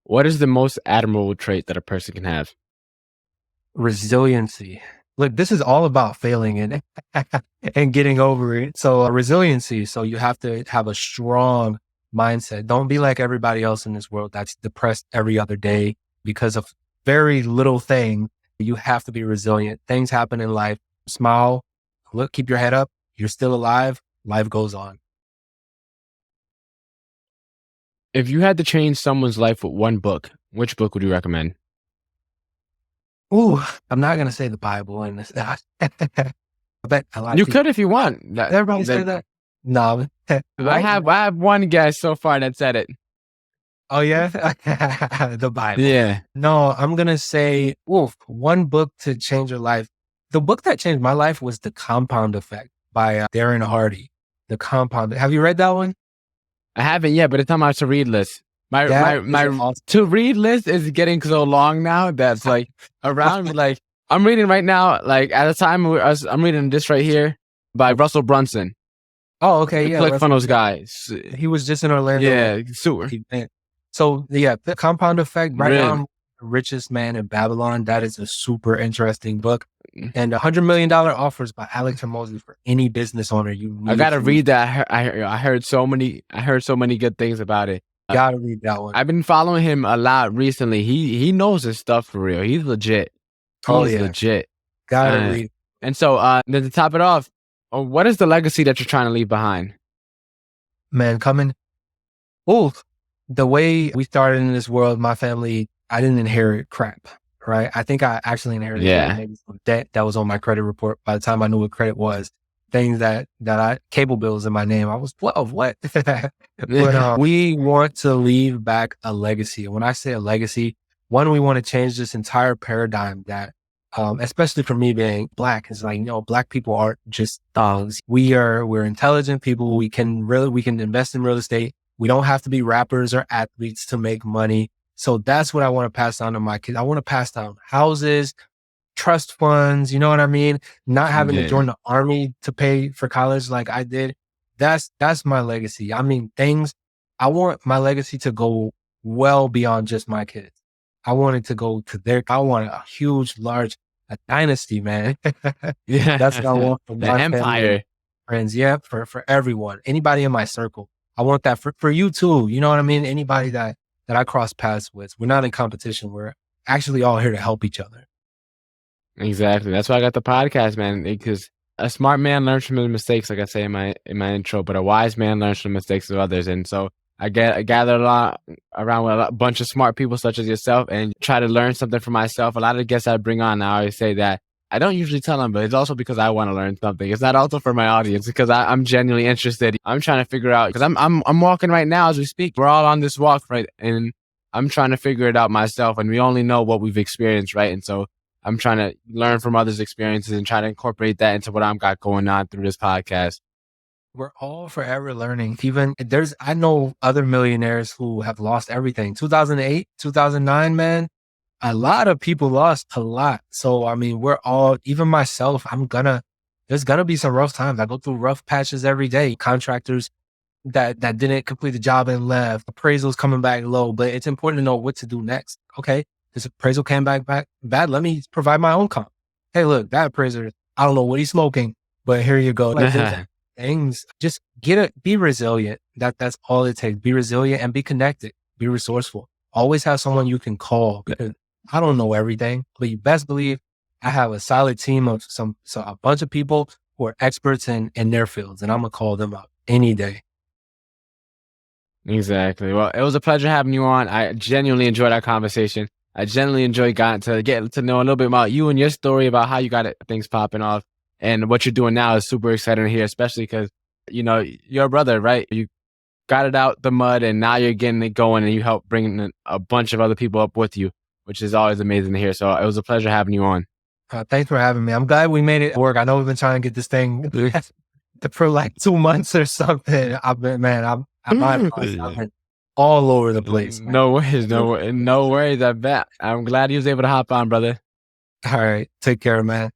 What is the most admirable trait that a person can have? Resiliency. Look, this is all about failing and and getting over it. So resiliency. So you have to have a strong mindset. Don't be like everybody else in this world that's depressed every other day because of very little thing. You have to be resilient. Things happen in life. Smile. Look, keep your head up. You're still alive. Life goes on. If you had to change someone's life with one book, which book would you recommend? Ooh, I'm not going to say the Bible in this. I bet a lot you of people, could if you want. Everybody say that? No. I have one guest so far that said it. Oh, yeah? The Bible. Yeah. No, I'm going to say, one book to change your life. The book that changed my life was The Compound Effect by Darren Hardy. The Compound. Have you read that one? I haven't yet, but it's on my to read list. My awesome. to read list is getting so long now that's around I'm reading right now, at the time I'm reading this right here by Russell Brunson. Oh, okay. Yeah. ClickFunnels guys. He was just in Orlando. Yeah, super. So yeah, The Compound Effect, right now, The Richest Man in Babylon. That is a super interesting book. And $100 million offers by Alex Hormozi for any business owner. I gotta read that. I heard so many good things about it. Gotta read that one. I've been following him a lot recently. He knows his stuff for real. He's legit. Oh He's yeah, legit. gotta Uh, read. and so, then to top it off, what is the legacy that you're trying to leave behind? Man, coming. Oh, the way we started in this world, my family, I didn't inherit crap, right? I think I actually inherited like Yeah. maybe some debt that was on my credit report by the time I knew what credit was. Things cable bills in my name. I was 12, what? But we want to leave back a legacy. And when I say a legacy, one, we want to change this entire paradigm that, especially for me being Black, is like, Black people aren't just thugs. We're intelligent people. We can invest in real estate. We don't have to be rappers or athletes to make money. So that's what I want to pass down to my kids. I want to pass down houses, trust funds, you know what I mean? Not having to Yeah. join the army to pay for college like I did. That's my legacy. I mean, I want my legacy to go well beyond just my kids. I want it to go to I want a huge, a dynasty, man. Yeah. That's what I want for An my family and empire. friends. Yeah, for everyone, anybody in my circle. I want that for you too. You know what I mean? Anybody that I cross paths with. We're not in competition. We're actually all here to help each other. Exactly. That's why I got the podcast, man, because a smart man learns from his mistakes, like I say in my intro, but a wise man learns from the mistakes of others. And so I gather a lot around with a bunch of smart people such as yourself and try to learn something for myself. A lot of the guests I bring on, I always say that I don't usually tell them, but it's also because I want to learn something. It's not also for my audience because I'm genuinely interested. I'm trying to figure out, because I'm walking right now as we speak. We're all on this walk, right? And I'm trying to figure it out myself, and we only know what we've experienced, right? And so I'm trying to learn from others' experiences and try to incorporate that into what I've got going on through this podcast. We're all forever learning. I know other millionaires who have lost everything. 2008, 2009, man, a lot of people lost a lot. So, I mean, even myself, there's gonna be some rough times. I go through rough patches every day. Contractors that didn't complete the job and left, appraisals coming back low, but it's important to know what to do next. Okay, this appraisal came back bad. Let me provide my own comp. Hey, look, that appraiser, I don't know what he's smoking, but here you go. Like those things, just be resilient. That's all it takes. Be resilient and be connected. Be resourceful. Always have someone you can call, because I don't know everything, but you best believe I have a solid team of a bunch of people who are experts in their fields, and I'm gonna call them up any day. Exactly. Well, it was a pleasure having you on. I genuinely enjoyed our conversation. I genuinely enjoyed getting to get to know a little bit about you and your story about how you got things popping off, and what you're doing now is super exciting to hear, especially because, you're a brother, right? You got it out the mud and now you're getting it going and you help bring a bunch of other people up with you, which is always amazing to hear. So it was a pleasure having you on. Thanks for having me. I'm glad we made it work. I know we've been trying to get this thing for like 2 months or something. I've been all over the place, man. No worries. No worries. I bet. I'm glad you was able to hop on, brother. All right. Take care, man.